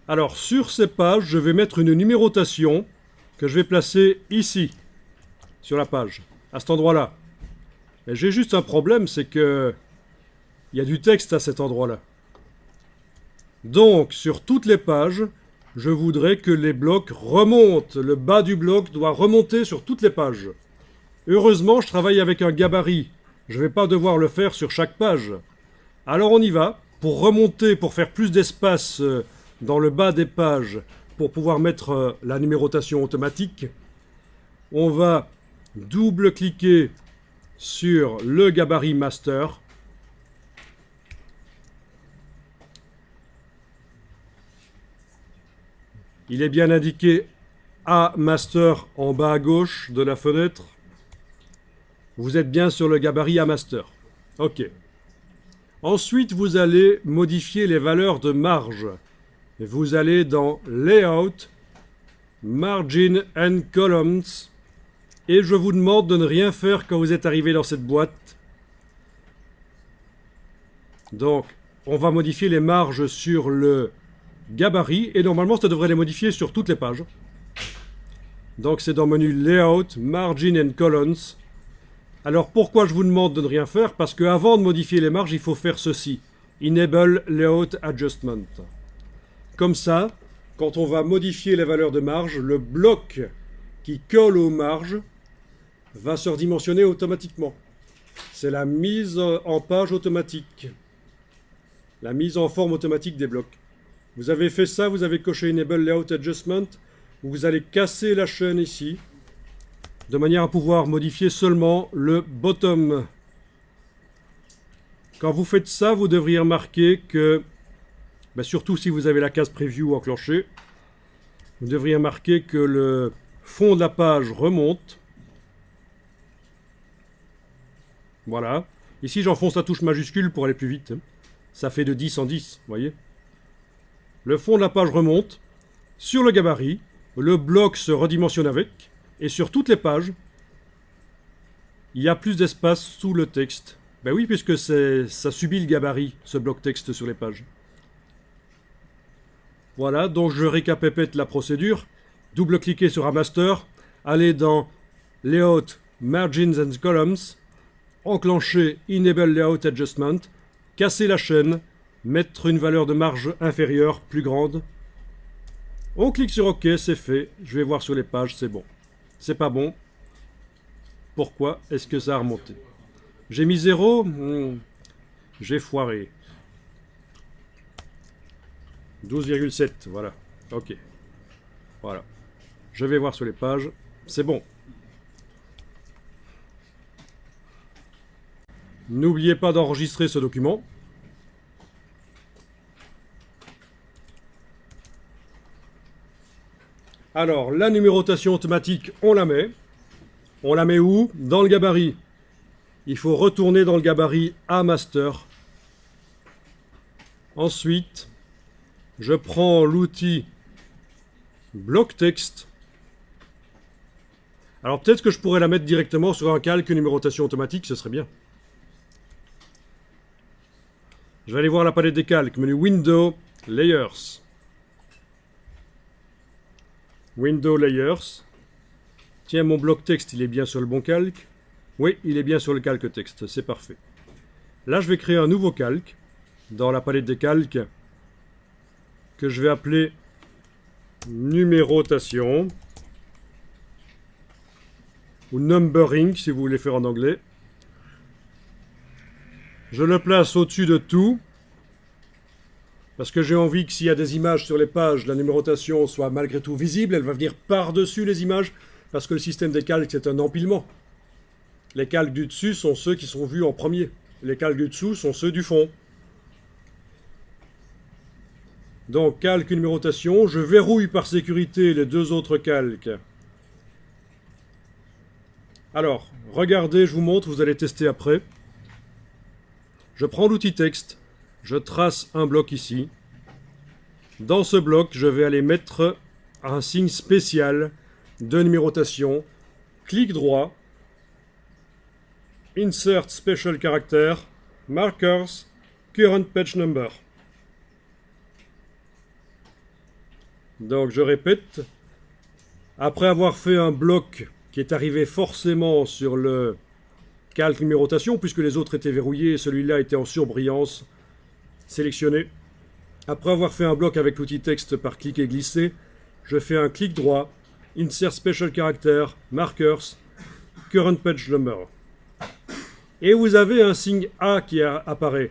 Alors, sur ces pages, je vais mettre une numérotation que je vais placer ici, sur la page, à cet endroit-là. Mais j'ai juste un problème, c'est que il y a du texte à cet endroit-là. Donc, sur toutes les pages, je voudrais que les blocs remontent. Le bas du bloc doit remonter sur toutes les pages. Heureusement, je travaille avec un gabarit. Je ne vais pas devoir le faire sur chaque page. Alors on y va. Pour remonter, pour faire plus d'espace dans le bas des pages, pour pouvoir mettre la numérotation automatique, on va double-cliquer sur le gabarit master. Il est bien indiqué A master en bas à gauche de la fenêtre. Vous êtes bien sur le gabarit A master. OK. Ensuite, vous allez modifier les valeurs de marge. Vous allez dans Layout, Margin and Columns. Et je vous demande de ne rien faire quand vous êtes arrivé dans cette boîte. Donc, on va modifier les marges sur le gabarit. Et normalement, ça devrait les modifier sur toutes les pages. Donc, c'est dans le menu Layout, Margin and Columns. Alors, pourquoi je vous demande de ne rien faire? Parce qu'avant de modifier les marges, il faut faire ceci. Enable Layout Adjustment. Comme ça, quand on va modifier les valeurs de marge, le bloc qui colle aux marges va se redimensionner automatiquement. C'est la mise en page automatique. La mise en forme automatique des blocs. Vous avez fait ça, vous avez coché Enable Layout Adjustment. Vous allez casser la chaîne ici, de manière à pouvoir modifier seulement le bottom. Quand vous faites ça, vous devriez remarquer que, surtout si vous avez la case Preview enclenchée, vous devriez remarquer que le fond de la page remonte. Voilà. Ici, j'enfonce la touche majuscule pour aller plus vite. Ça fait de 10 en 10, vous voyez. Le fond de la page remonte. Sur le gabarit, le bloc se redimensionne avec. Et sur toutes les pages, il y a plus d'espace sous le texte. Ben oui, puisque ça subit le gabarit, ce bloc texte sur les pages. Voilà, donc je récapépète la procédure. Double-cliquez sur un master, allez dans Layout, Margins and Columns, enclenchez Enable Layout Adjustment, casser la chaîne, mettre une valeur de marge inférieure, plus grande. On clique sur OK, c'est fait. Je vais voir sur les pages, c'est bon. C'est pas bon. Pourquoi est-ce que ça a remonté? J'ai mis 0. J'ai foiré. 12,7, voilà. OK. Voilà. Je vais voir sur les pages. C'est bon. N'oubliez pas d'enregistrer ce document. Alors, la numérotation automatique, on la met. On la met où? Dans le gabarit. Il faut retourner dans le gabarit A master. Ensuite, je prends l'outil bloc texte. Alors peut-être que je pourrais la mettre directement sur un calque numérotation automatique, ce serait bien. Je vais aller voir la palette des calques, menu Window, Layers. Window Layers. Tiens, mon bloc texte, il est bien sur le bon calque. Oui, il est bien sur le calque texte, c'est parfait. Là, je vais créer un nouveau calque dans la palette des calques que je vais appeler numérotation ou numbering si vous voulez faire en anglais. Je le place au-dessus de tout parce que j'ai envie que s'il y a des images sur les pages, la numérotation soit malgré tout visible. Elle va venir par-dessus les images parce que le système des calques, c'est un empilement. Les calques du dessus sont ceux qui sont vus en premier. Les calques du dessous sont ceux du fond. Donc, calque numérotation. Je verrouille par sécurité les deux autres calques. Alors, regardez, je vous montre, vous allez tester après. Je prends l'outil texte. Je trace un bloc ici. Dans ce bloc, je vais aller mettre un signe spécial de numérotation. Clic droit. Insert Special Character, Markers, Current Page Number. Donc je répète, après avoir fait un bloc qui est arrivé forcément sur le calque numérotation, puisque les autres étaient verrouillés et celui-là était en surbrillance, sélectionné. Après avoir fait un bloc avec l'outil texte par clic et glisser, je fais un clic droit, Insert Special Character, Markers, Current Page Number. Et vous avez un signe A qui apparaît.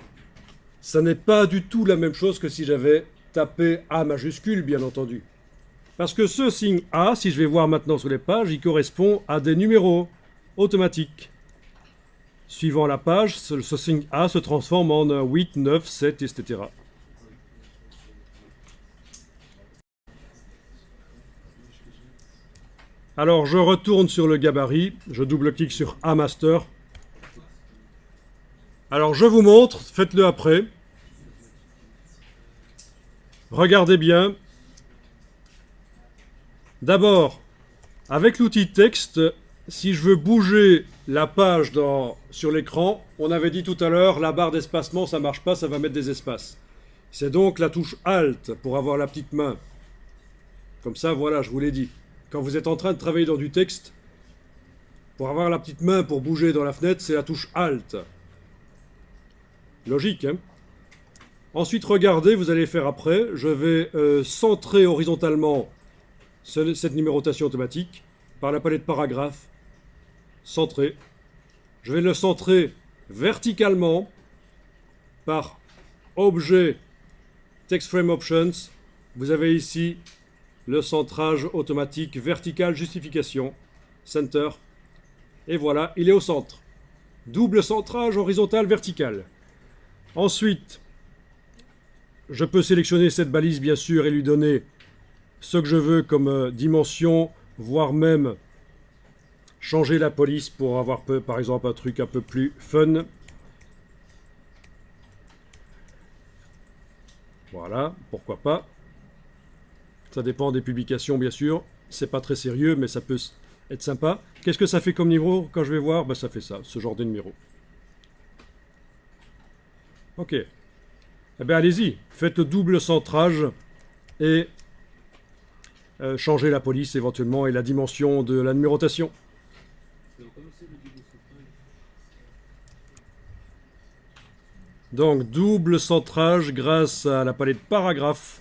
Ça n'est pas du tout la même chose que si j'avais tapé A majuscule, bien entendu. Parce que ce signe A, si je vais voir maintenant sur les pages, il correspond à des numéros automatiques. Suivant la page, ce signe A se transforme en 8, 9, 7, etc. Alors je retourne sur le gabarit, je double-clique sur A Master. Alors je vous montre, faites-le après. Regardez bien. D'abord, avec l'outil texte, si je veux bouger la page sur l'écran, on avait dit tout à l'heure, la barre d'espacement, ça ne marche pas, ça va mettre des espaces. C'est donc la touche Alt pour avoir la petite main. Comme ça, voilà, je vous l'ai dit. Quand vous êtes en train de travailler dans du texte, pour avoir la petite main pour bouger dans la fenêtre, c'est la touche Alt. Logique, hein? Ensuite, regardez, vous allez faire après. Je vais centrer horizontalement cette numérotation automatique par la palette paragraphe. Centrer. Je vais le centrer verticalement par Objet Text Frame Options. Vous avez ici le centrage automatique vertical justification. Center. Et voilà, il est au centre. Double centrage horizontal vertical. Ensuite, je peux sélectionner cette balise, bien sûr, et lui donner ce que je veux comme dimension, voire même changer la police pour avoir, par exemple, un truc un peu plus fun. Voilà, pourquoi pas. Ça dépend des publications, bien sûr. C'est pas très sérieux, mais ça peut être sympa. Qu'est-ce que ça fait comme numéro quand je vais voir? Ben, ça fait ça, ce genre de numéro. Ok. Eh bien, allez-y, faites le double centrage et changez la police éventuellement et la dimension de la numérotation. Donc, double centrage grâce à la palette paragraphe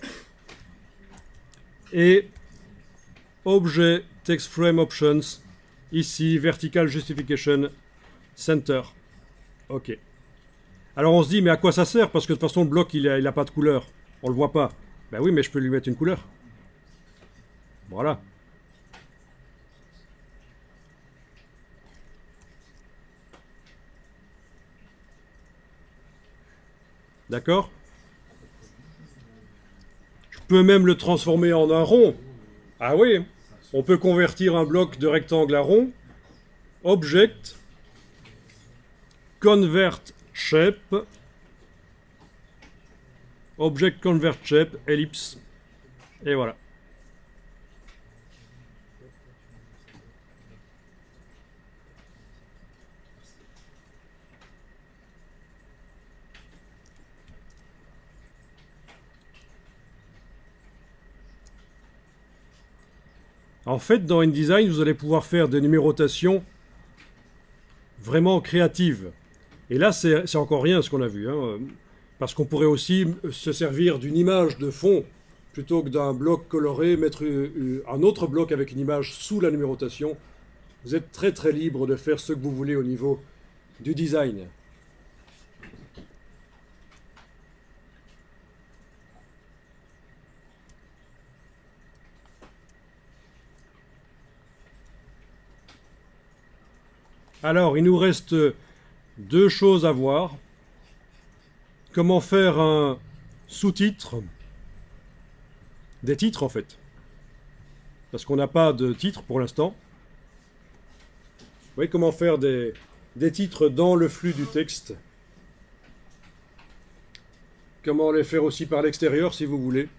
et objet text frame options, ici vertical justification center. Ok. Alors on se dit, mais à quoi ça sert? Parce que de toute façon, le bloc, il n'a pas de couleur. On le voit pas. Ben oui, mais je peux lui mettre une couleur. Voilà. D'accord? Je peux même le transformer en un rond. Ah oui, on peut convertir un bloc de rectangle à rond. Object, Convert Shape, Object Convert Shape, ellipse, et voilà. En fait, dans InDesign, vous allez pouvoir faire des numérotations vraiment créatives. Et là, c'est encore rien ce qu'on a vu. Hein, parce qu'on pourrait aussi se servir d'une image de fond, plutôt que d'un bloc coloré, mettre un autre bloc avec une image sous la numérotation. Vous êtes très très libre de faire ce que vous voulez au niveau du design. Alors, il nous reste deux choses à voir. Comment faire un sous-titre? Des titres, en fait. Parce qu'on n'a pas de titre pour l'instant. Vous voyez comment faire des titres dans le flux du texte. Comment les faire aussi par l'extérieur, si vous voulez.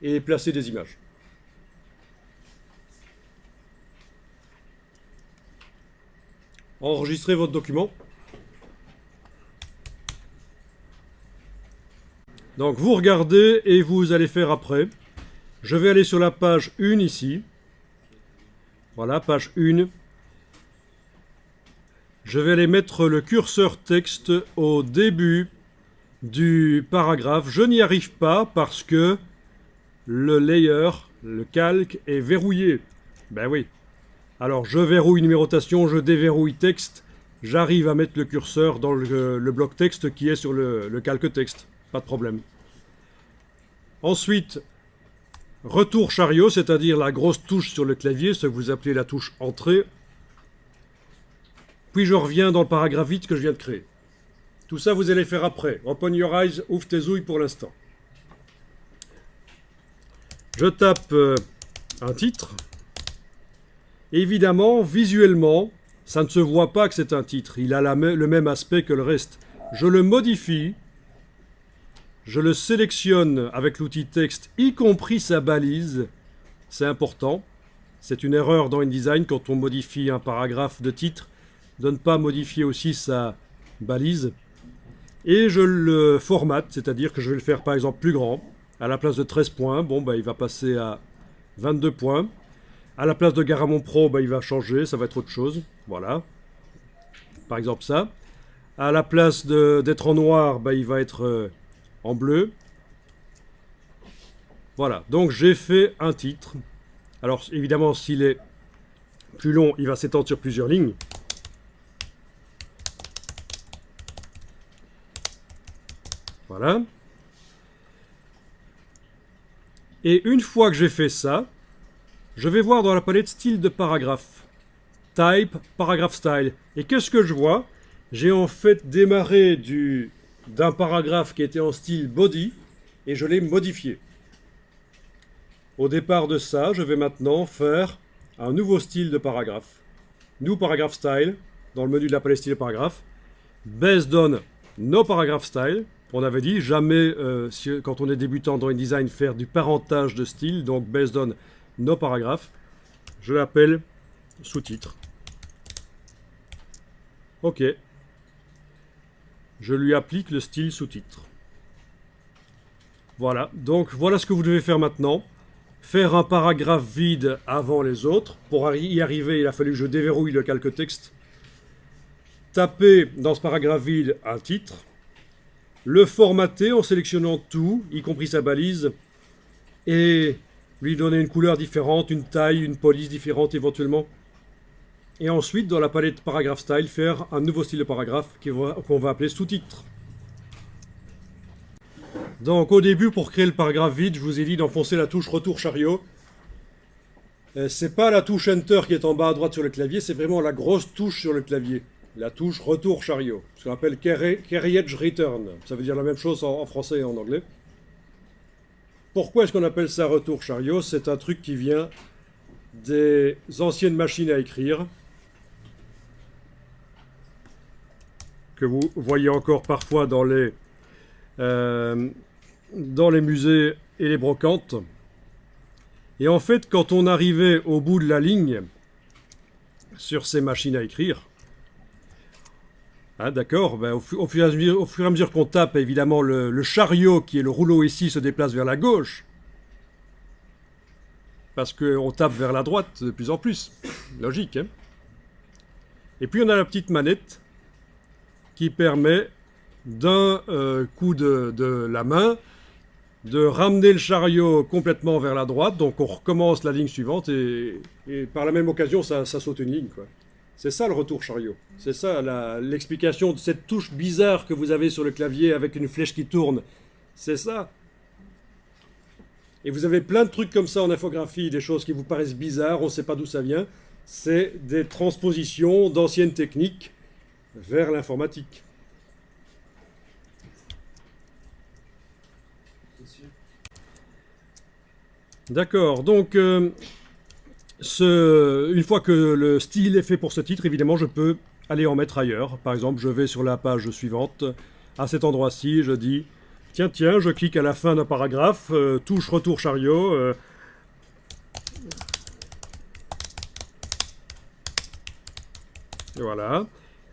Et placer des images. Enregistrez votre document. Donc vous regardez et vous allez faire après. Je vais aller sur la page 1 ici. Voilà, page 1. Je vais aller mettre le curseur texte au début du paragraphe. Je n'y arrive pas parce que le layer, le calque, est verrouillé. Ben oui. Alors je verrouille numérotation, je déverrouille texte. J'arrive à mettre le curseur dans le bloc texte qui est sur le calque texte. Pas de problème. Ensuite, retour chariot, c'est-à-dire la grosse touche sur le clavier, ce que vous appelez la touche entrée. Puis je reviens dans le paragraphe vide que je viens de créer. Tout ça, vous allez faire après. Open your eyes, ouvre tes ouilles pour l'instant. Je tape un titre. Évidemment, visuellement, ça ne se voit pas que c'est un titre. Il a le même aspect que le reste. Je le modifie. Je le sélectionne avec l'outil texte, y compris sa balise. C'est important. C'est une erreur dans InDesign quand on modifie un paragraphe de titre, de ne pas modifier aussi sa balise. Et je le formate, c'est-à-dire que je vais le faire par exemple plus grand. À la place de 13 points, bon, il va passer à 22 points. À la place de Garamond Pro, il va changer, ça va être autre chose. Voilà. Par exemple ça. À la place d'être en noir, il va être en bleu. Voilà, donc j'ai fait un titre. Alors évidemment, s'il est plus long, il va s'étendre sur plusieurs lignes. Voilà. Et une fois que j'ai fait ça, je vais voir dans la palette style de paragraphe. Type, paragraph style. Et qu'est-ce que je vois? J'ai en fait démarré d'un paragraphe qui était en style body et je l'ai modifié. Au départ de ça, je vais maintenant faire un nouveau style de paragraphe. New paragraph style, dans le menu de la palette style de paragraphe. Based on no paragraph style. On avait dit jamais, quand on est débutant dans InDesign, faire du parentage de style. Donc based on no paragraph. Je l'appelle sous-titre. OK. Je lui applique le style sous-titre. Voilà, donc voilà ce que vous devez faire maintenant. Faire un paragraphe vide avant les autres. Pour y arriver, il a fallu que je déverrouille le calque texte. Taper dans ce paragraphe vide un titre. Le formater en sélectionnant tout, y compris sa balise. Et lui donner une couleur différente, une taille, une police différente éventuellement. Et ensuite, dans la palette Paragraph Style, faire un nouveau style de paragraphe qu'on va appeler sous-titre. Donc au début, pour créer le paragraphe vide, je vous ai dit d'enfoncer la touche Retour chariot. C'est pas la touche Enter qui est en bas à droite sur le clavier, c'est vraiment la grosse touche sur le clavier. La touche Retour chariot, ce qu'on appelle Carriage Return. Ça veut dire la même chose en français et en anglais. Pourquoi est-ce qu'on appelle ça Retour chariot? C'est un truc qui vient des anciennes machines à écrire, que vous voyez encore parfois dans les musées et les brocantes. Et en fait, quand on arrivait au bout de la ligne sur ces machines à écrire, d'accord, au fur et à mesure qu'on tape, évidemment, le chariot, qui est le rouleau ici, se déplace vers la gauche. Parce qu'on tape vers la droite de plus en plus. Logique, hein? Et puis on a la petite manette qui permet d'un coup de la main de ramener le chariot complètement vers la droite. Donc on recommence la ligne suivante et par la même occasion ça saute une ligne, quoi. C'est ça le retour chariot. C'est ça l'explication de cette touche bizarre que vous avez sur le clavier avec une flèche qui tourne. C'est ça. Et vous avez plein de trucs comme ça en infographie, des choses qui vous paraissent bizarres, on ne sait pas d'où ça vient. C'est des transpositions d'anciennes techniques vers l'informatique. D'accord, donc une fois que le style est fait pour ce titre, évidemment, je peux aller en mettre ailleurs. Par exemple, je vais sur la page suivante, à cet endroit-ci, je dis... Tiens, je clique à la fin d'un paragraphe, touche Retour chariot. Voilà.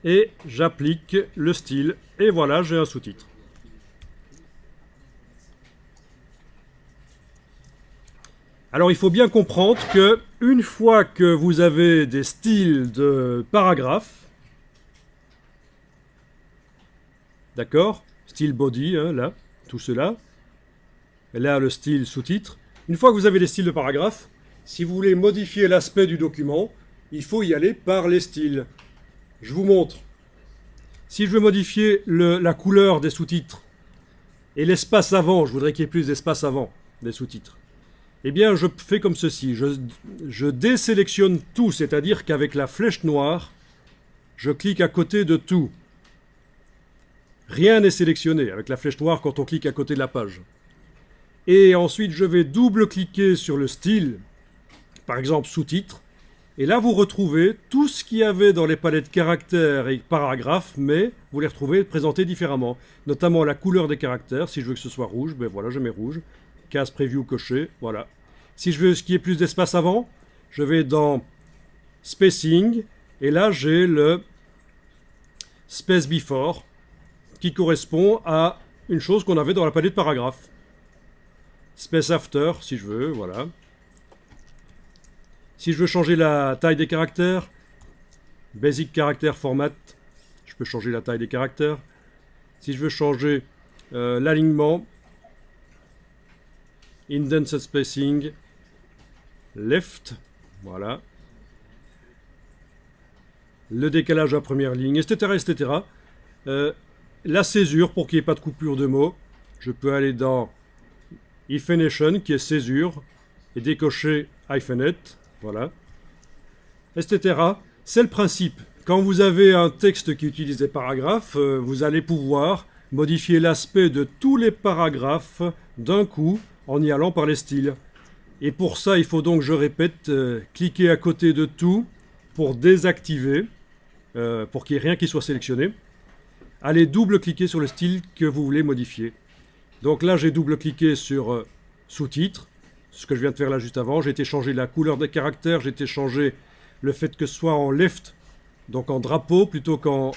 Et j'applique le style. Et voilà, j'ai un sous-titre. Alors il faut bien comprendre que une fois que vous avez des styles de paragraphes, d'accord, style body, hein, là, tout cela, et là le style sous-titre, une fois que vous avez les styles de paragraphes, si vous voulez modifier l'aspect du document, il faut y aller par les styles. Je vous montre. Si je veux modifier la couleur des sous-titres et l'espace avant, je voudrais qu'il y ait plus d'espace avant des sous-titres, eh bien je fais comme ceci. Je désélectionne tout, c'est-à-dire qu'avec la flèche noire, je clique à côté de tout. Rien n'est sélectionné avec la flèche noire quand on clique à côté de la page. Et ensuite, je vais double-cliquer sur le style, par exemple sous-titres, et là vous retrouvez tout ce qu'il y avait dans les palettes caractères et paragraphes, mais vous les retrouvez présentés différemment. Notamment la couleur des caractères, si je veux que ce soit rouge, ben voilà, je mets rouge. Case preview coché, voilà. Si je veux ce qui est plus d'espace avant, je vais dans spacing, et là j'ai le space before, qui correspond à une chose qu'on avait dans la palette paragraphe. Space after, si je veux, voilà. Si je veux changer la taille des caractères, basic character format, je peux changer la taille des caractères. Si je veux changer l'alignement, indented spacing, left, voilà. Le décalage à première ligne, etc. etc. La césure, pour qu'il n'y ait pas de coupure de mots, je peux aller dans hyphenation, qui est césure, et décocher hyphenate, voilà, etc. C'est le principe. Quand vous avez un texte qui utilise des paragraphes, vous allez pouvoir modifier l'aspect de tous les paragraphes d'un coup en y allant par les styles. Et pour ça, il faut donc, je répète, cliquer à côté de tout pour désactiver, pour qu'il n'y ait rien qui soit sélectionné. Allez double-cliquer sur le style que vous voulez modifier. Donc là, j'ai double-cliqué sur sous-titres, ce que je viens de faire là juste avant. J'ai été changer la couleur des caractères, j'ai été changer le fait que ce soit en left, donc en drapeau plutôt qu'en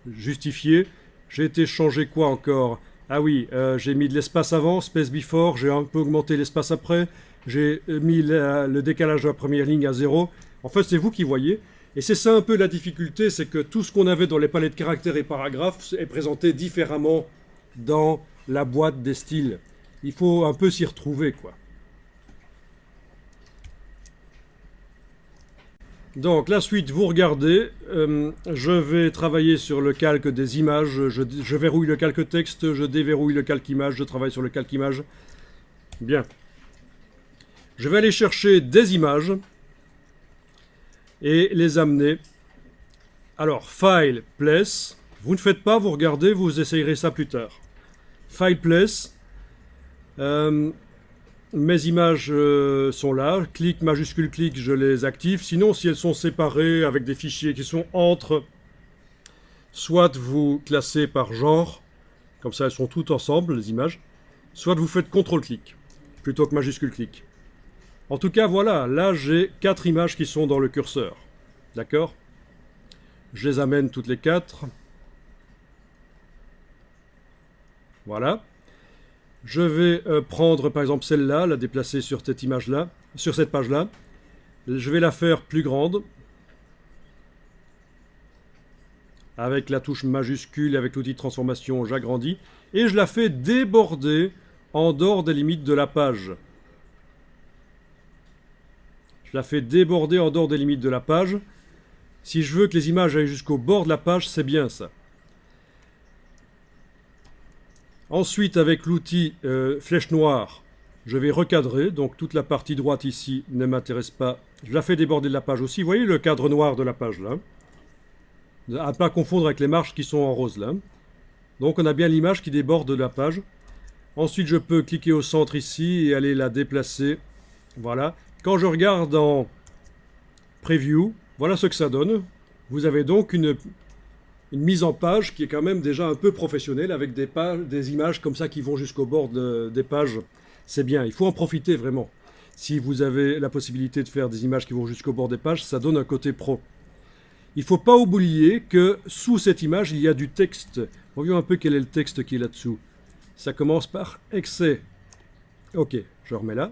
justifié. J'ai été changer quoi encore? Ah oui, j'ai mis de l'espace avant, space before, j'ai un peu augmenté l'espace après, j'ai mis le décalage de la première ligne à 0. En fait, c'est vous qui voyez. Et c'est ça un peu la difficulté, c'est que tout ce qu'on avait dans les palettes caractères et paragraphes est présenté différemment dans la boîte des styles. Il faut un peu s'y retrouver, quoi. Donc la suite, vous regardez, je vais travailler sur le calque des images, je verrouille le calque texte, je déverrouille le calque image, je travaille sur le calque image. Bien. Je vais aller chercher des images et les amener. Alors, File, Place, vous ne faites pas, vous regardez, vous essayerez ça plus tard. File, Place, mes images sont là, clic, majuscule, clic, je les active. Sinon, si elles sont séparées avec des fichiers qui sont entre, soit vous classez par genre, comme ça elles sont toutes ensemble, les images, soit vous faites CTRL-clic, plutôt que majuscule-clic. En tout cas, voilà, là j'ai 4 images qui sont dans le curseur. D'accord? Je les amène toutes les 4. Voilà. Je vais prendre par exemple celle-là, la déplacer sur cette image-là, sur cette page-là. Je vais la faire plus grande. Avec la touche majuscule, avec l'outil de transformation, j'agrandis. Et je la fais déborder en dehors des limites de la page. Je la fais déborder en dehors des limites de la page. Si je veux que les images aillent jusqu'au bord de la page, c'est bien ça. Ensuite, avec l'outil flèche noire, je vais recadrer. Donc toute la partie droite ici ne m'intéresse pas. Je la fais déborder de la page aussi. Vous voyez le cadre noir de la page là? À ne pas confondre avec les marges qui sont en rose là. Donc on a bien l'image qui déborde de la page. Ensuite, je peux cliquer au centre ici et aller la déplacer. Voilà. Quand je regarde en Preview, voilà ce que ça donne. Vous avez donc une mise en page qui est quand même déjà un peu professionnelle avec des images comme ça qui vont jusqu'au bord des pages. C'est bien, il faut en profiter vraiment. Si vous avez la possibilité de faire des images qui vont jusqu'au bord des pages, ça donne un côté pro. Il ne faut pas oublier que sous cette image, il y a du texte. Voyons un peu quel est le texte qui est là-dessous. Ça commence par excès. Ok, je remets là.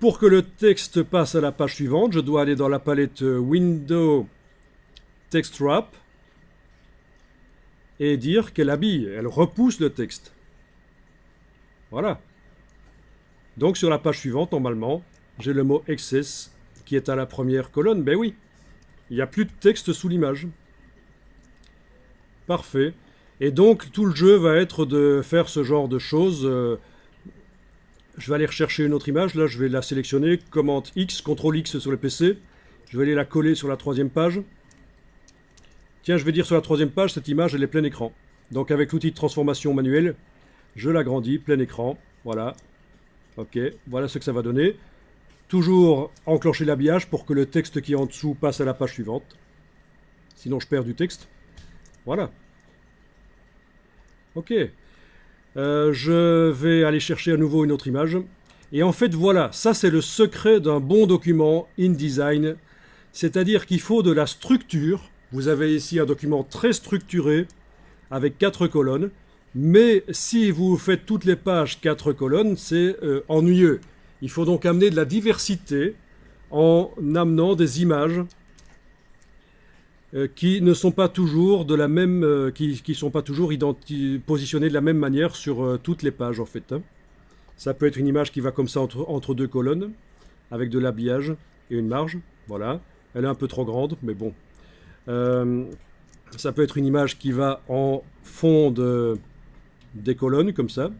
Pour que le texte passe à la page suivante, je dois aller dans la palette Window Text Wrap et dire qu'elle habille, elle repousse le texte. Voilà. Donc sur la page suivante, normalement, j'ai le mot Excess qui est à la première colonne. Ben oui, il n'y a plus de texte sous l'image. Parfait. Et donc tout le jeu va être de faire ce genre de choses. Je vais aller rechercher une autre image. Là, je vais la sélectionner. Commande X, CTRL X sur le PC. Je vais aller la coller sur la troisième page. Tiens, je vais dire sur la troisième page, cette image, elle est plein écran. Donc avec l'outil de transformation manuelle, je l'agrandis, plein écran. Voilà. Ok, voilà ce que ça va donner. Toujours enclencher l'habillage pour que le texte qui est en dessous passe à la page suivante. Sinon, je perds du texte. Voilà. Ok. Je vais aller chercher à nouveau une autre image. Et en fait, voilà, ça c'est le secret d'un bon document InDesign. C'est-à-dire qu'il faut de la structure. Vous avez ici un document très structuré avec 4 colonnes. Mais si vous faites toutes les pages 4 colonnes, c'est ennuyeux. Il faut donc amener de la diversité en amenant des images qui ne sont pas toujours de la même, qui sont pas toujours positionnées de la même manière sur toutes les pages en fait. Hein. Ça peut être une image qui va comme ça entre 2 colonnes, avec de l'habillage et une marge. Voilà, elle est un peu trop grande, mais bon. Ça peut être une image qui va en fond des colonnes comme ça.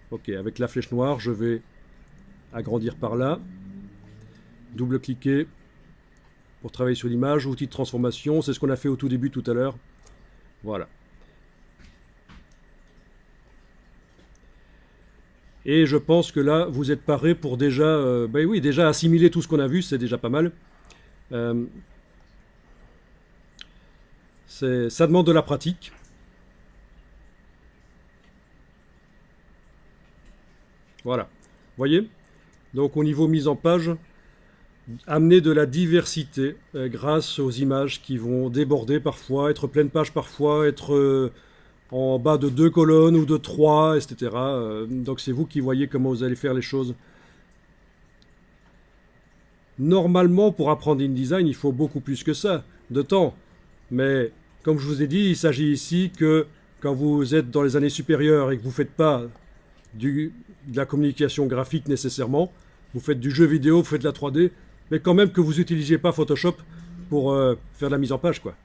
Ok, avec la flèche noire, je vais agrandir par là. Double-cliquer pour travailler sur l'image. Outil de transformation, c'est ce qu'on a fait au tout début tout à l'heure. Voilà. Et je pense que là, vous êtes paré pour déjà, ben oui, déjà assimiler tout ce qu'on a vu, c'est déjà pas mal. Ça demande de la pratique. Voilà. Voyez? Donc au niveau mise en page, amener de la diversité grâce aux images qui vont déborder parfois, être pleine page parfois, être en bas de 2 colonnes ou de 3, etc. Donc c'est vous qui voyez comment vous allez faire les choses. Normalement, pour apprendre InDesign, il faut beaucoup plus que ça, de temps. Mais comme je vous ai dit, il s'agit ici que quand vous êtes dans les années supérieures et que vous ne faites pas de la communication graphique nécessairement, vous faites du jeu vidéo, vous faites de la 3D, mais quand même que vous n'utilisiez pas Photoshop pour faire de la mise en page, quoi.